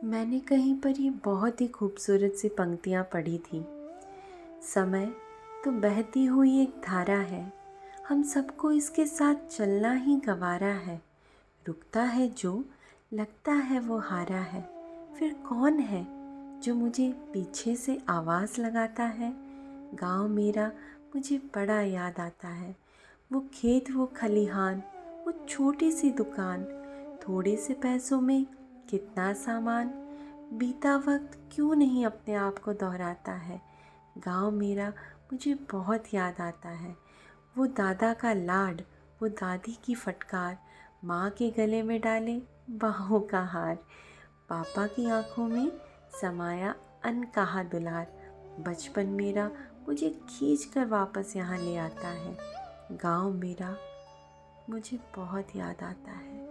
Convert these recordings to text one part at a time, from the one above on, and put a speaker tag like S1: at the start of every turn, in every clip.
S1: मैंने कहीं पर ये बहुत ही खूबसूरत सी पंक्तियाँ पढ़ी थी। समय तो बहती हुई एक धारा है, हम सबको इसके साथ चलना ही गवारा है। रुकता है जो, लगता है वो हारा है। फिर कौन है जो मुझे पीछे से आवाज़ लगाता है। गाँव मेरा मुझे बड़ा याद आता है। वो खेत, वो खलिहान, वो छोटी सी दुकान, थोड़े से पैसों में कितना सामान। बीता वक्त क्यों नहीं अपने आप को दोहराता है। गाँव मेरा मुझे बहुत याद आता है। वो दादा का लाड, वो दादी की फटकार, माँ के गले में डाले बाहों का हार, पापा की आंखों में समाया अनकहा दुलार। बचपन मेरा मुझे खींच कर वापस यहाँ ले आता है। गाँव मेरा मुझे बहुत याद आता है।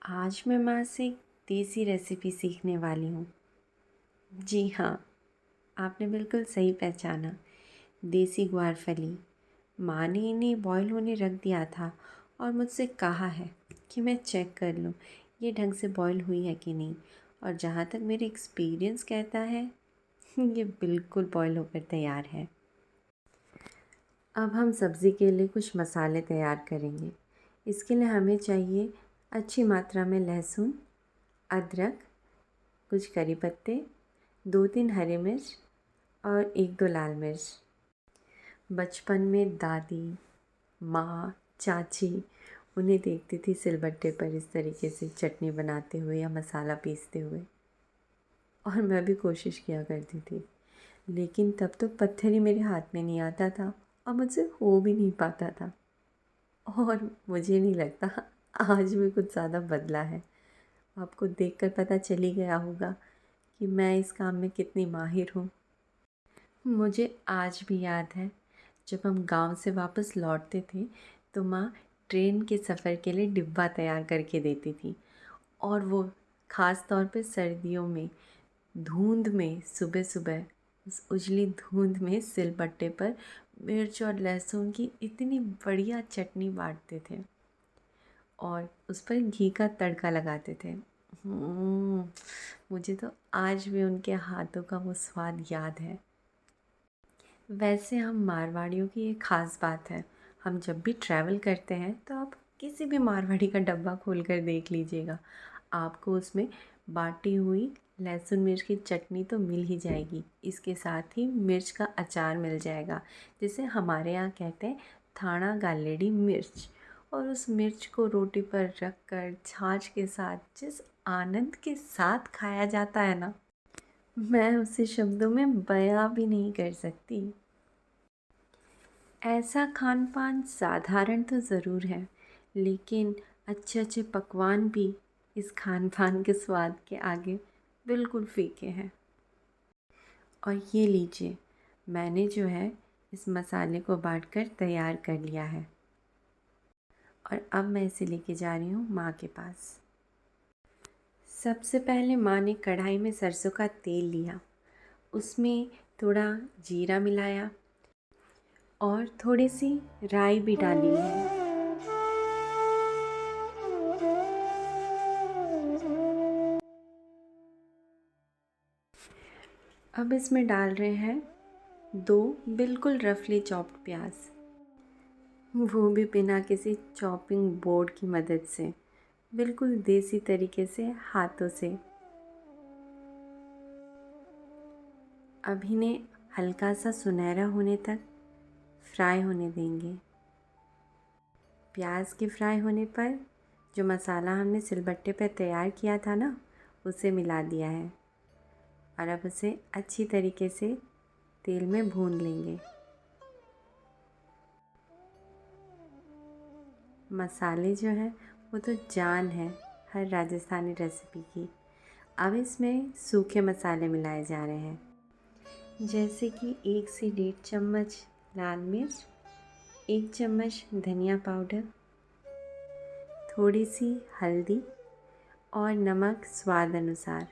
S1: आज मैं माँ से एक देसी रेसिपी सीखने वाली हूँ। जी हाँ, आपने बिल्कुल सही पहचाना, देसी ग्वारफली। माँ ने इन्हें बॉयल होने रख दिया था और मुझसे कहा है कि मैं चेक कर लूँ ये ढंग से बॉयल हुई है कि नहीं। और जहाँ तक मेरे एक्सपीरियंस कहता है ये बिल्कुल बॉयल होकर तैयार है। अब हम सब्ज़ी के लिए कुछ मसाले तैयार करेंगे। इसके लिए हमें चाहिए अच्छी मात्रा में लहसुन, अदरक, कुछ करी पत्ते, 2-3 हरी मिर्च और 1-2 लाल मिर्च। बचपन में दादी, माँ, चाची उन्हें देखती थी सिलबट्टे पर इस तरीके से चटनी बनाते हुए या मसाला पीसते हुए, और मैं भी कोशिश किया करती थी। लेकिन तब तो पत्थर ही मेरे हाथ में नहीं आता था और मुझसे हो भी नहीं पाता था। और मुझे नहीं लगता आज भी कुछ ज़्यादा बदला है। आपको देखकर पता चल ही गया होगा कि मैं इस काम में कितनी माहिर हूँ। मुझे आज भी याद है, जब हम गांव से वापस लौटते थे तो माँ ट्रेन के सफ़र के लिए डिब्बा तैयार करके देती थी। और वो ख़ास तौर पे सर्दियों में धुंध में सुबह सुबह उस उजली धुंध में सिलबट्टे पर मिर्च और लहसुन की इतनी बढ़िया चटनी बाँटते थे और उस पर घी का तड़का लगाते थे। मुझे तो आज भी उनके हाथों का वो स्वाद याद है। वैसे हम मारवाड़ियों की एक ख़ास बात है, हम जब भी ट्रैवल करते हैं तो आप किसी भी मारवाड़ी का डब्बा खोल कर देख लीजिएगा, आपको उसमें बाटी हुई लहसुन मिर्च की चटनी तो मिल ही जाएगी। इसके साथ ही मिर्च का अचार मिल जाएगा, जिसे हमारे यहाँ कहते हैं थाना गालेडी मिर्च। और उस मिर्च को रोटी पर रख कर छाछ के साथ जिस आनंद के साथ खाया जाता है ना, मैं उसे शब्दों में बयां भी नहीं कर सकती। ऐसा खान पान साधारण तो ज़रूर है, लेकिन अच्छे अच्छे पकवान भी इस खान पान के स्वाद के आगे बिल्कुल फीके हैं। और ये लीजिए, मैंने जो है इस मसाले को बाटकर तैयार कर लिया है और अब मैं इसे लेके जा रही हूँ माँ के पास। सबसे पहले माँ ने कढ़ाई में सरसों का तेल लिया, उसमें थोड़ा जीरा मिलाया और थोड़ी सी राई भी डाली है। अब इसमें डाल रहे हैं 2 बिल्कुल रफली चॉप्ड प्याज, वो भी बिना किसी चॉपिंग बोर्ड की मदद से, बिल्कुल देसी तरीके से हाथों से। अब इन्हें हल्का सा सुनहरा होने तक फ्राई होने देंगे। प्याज के फ्राई होने पर जो मसाला हमने सिलबट्टे पर तैयार किया था ना, उसे मिला दिया है और अब उसे अच्छी तरीके से तेल में भून लेंगे। मसाले जो हैं वो तो जान है हर राजस्थानी रेसिपी की। अब इसमें सूखे मसाले मिलाए जा रहे हैं, जैसे कि 1 से 1.5 चम्मच लाल मिर्च, 1 चम्मच धनिया पाउडर, थोड़ी सी हल्दी और नमक स्वाद अनुसार।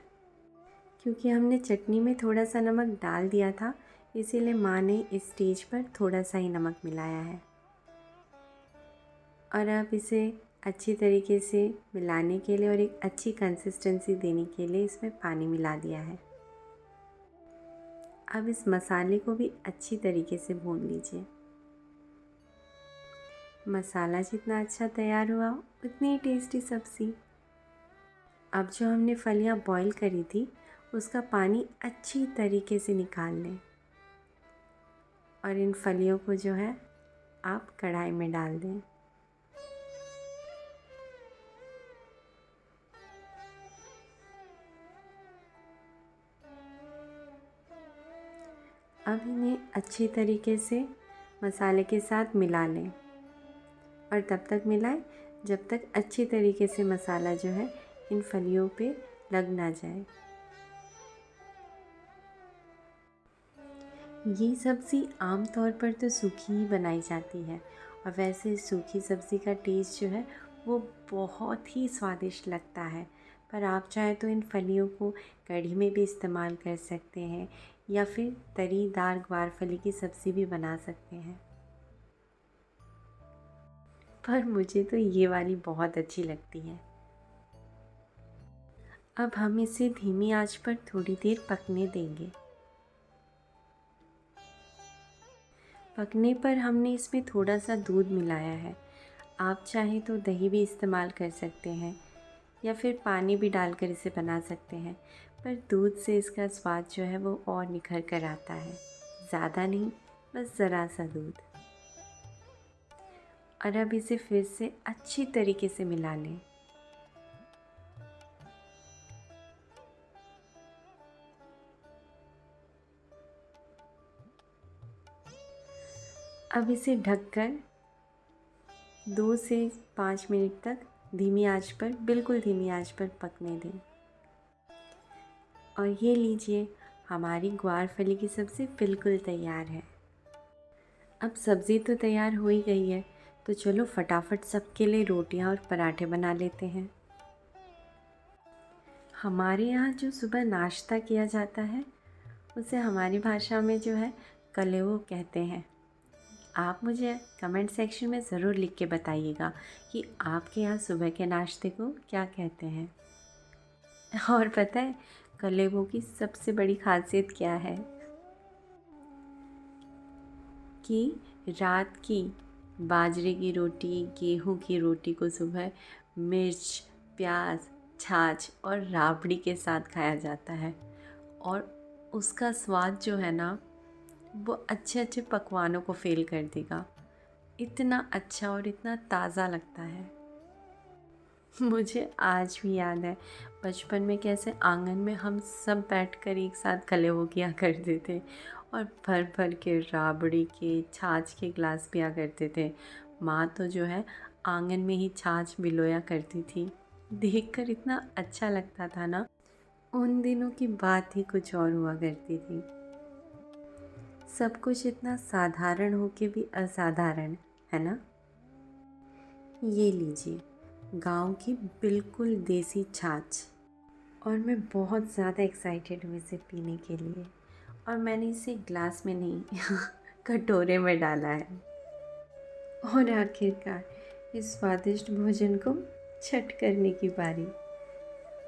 S1: क्योंकि हमने चटनी में थोड़ा सा नमक डाल दिया था, इसीलिए माँ ने इस स्टेज पर थोड़ा सा ही नमक मिलाया है। और अब इसे अच्छी तरीके से मिलाने के लिए और एक अच्छी कंसिस्टेंसी देने के लिए इसमें पानी मिला दिया है। अब इस मसाले को भी अच्छी तरीके से भून लीजिए। मसाला जितना अच्छा तैयार हुआ उतनी ही टेस्टी सब्ज़ी। अब जो हमने फलियां बॉईल करी थी उसका पानी अच्छी तरीके से निकाल लें और इन फलियों को जो है आप कढ़ाई में डाल दें। अब इन्हें अच्छी तरीके से मसाले के साथ मिला लें और तब तक मिलाएं जब तक अच्छी तरीके से मसाला जो है इन फलियों पे लग ना जाए। ये सब्ज़ी आम तौर पर तो सूखी ही बनाई जाती है और वैसे सूखी सब्ज़ी का टेस्ट जो है वो बहुत ही स्वादिष्ट लगता है। पर आप चाहे तो इन फलियों को कढ़ी में भी इस्तेमाल कर सकते हैं या फिर तरीदार ग्वारफली की सब्ज़ी भी बना सकते हैं। पर मुझे तो ये वाली बहुत अच्छी लगती है। अब हम इसे धीमी आंच पर थोड़ी देर पकने देंगे। पकने पर हमने इसमें थोड़ा सा दूध मिलाया है। आप चाहें तो दही भी इस्तेमाल कर सकते हैं या फिर पानी भी डालकर इसे बना सकते हैं, पर दूध से इसका स्वाद जो है वो और निखर कर आता है। ज़्यादा नहीं, बस ज़रा सा दूध। और अब इसे फिर से अच्छी तरीके से मिला लें। अब इसे ढककर 2 से 5 मिनट तक धीमी आंच पर, बिल्कुल धीमी आंच पर पकने दें। और ये लीजिए, हमारी ग्वारफली की सब्ज़ी बिल्कुल तैयार है। अब सब्ज़ी तो तैयार हो ही गई है, तो चलो फटाफट सबके लिए रोटियां और पराठे बना लेते हैं। हमारे यहाँ जो सुबह नाश्ता किया जाता है उसे हमारी भाषा में जो है कलेवो कहते हैं। आप मुझे कमेंट सेक्शन में ज़रूर लिख के बताइएगा कि आपके यहाँ सुबह के नाश्ते को क्या कहते हैं। और पता है कलेवो की सबसे बड़ी खासियत क्या है कि रात की बाजरे की रोटी, गेहूं की रोटी को सुबह मिर्च, प्याज, छाछ और राबड़ी के साथ खाया जाता है और उसका स्वाद जो है ना वो अच्छे अच्छे पकवानों को फेल कर देगा। इतना अच्छा और इतना ताज़ा लगता है। मुझे आज भी याद है बचपन में कैसे आंगन में हम सब बैठकर एक साथ कलेवो किया करते थे और भर भर के राबड़ी के, छाछ के गिलास पिया करते थे। माँ तो जो है आंगन में ही छाछ भिगोया करती थी। देखकर इतना अच्छा लगता था ना। उन दिनों की बात ही कुछ और हुआ करती थी। सब कुछ इतना साधारण हो के भी असाधारण है ना। ये लीजिए, गांव की बिल्कुल देसी छाछ। और मैं बहुत ज़्यादा एक्साइटेड हूँ इसे पीने के लिए। और मैंने इसे ग्लास में नहीं कटोरे में डाला है। और आखिरकार इस स्वादिष्ट भोजन को छठ करने की बारी।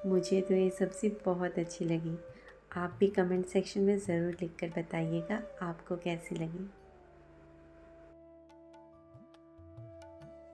S1: मुझे तो ये सब्ज़ी बहुत अच्छी लगी। आप भी कमेंट सेक्शन में ज़रूर लिखकर बताइएगा आपको कैसी लगी।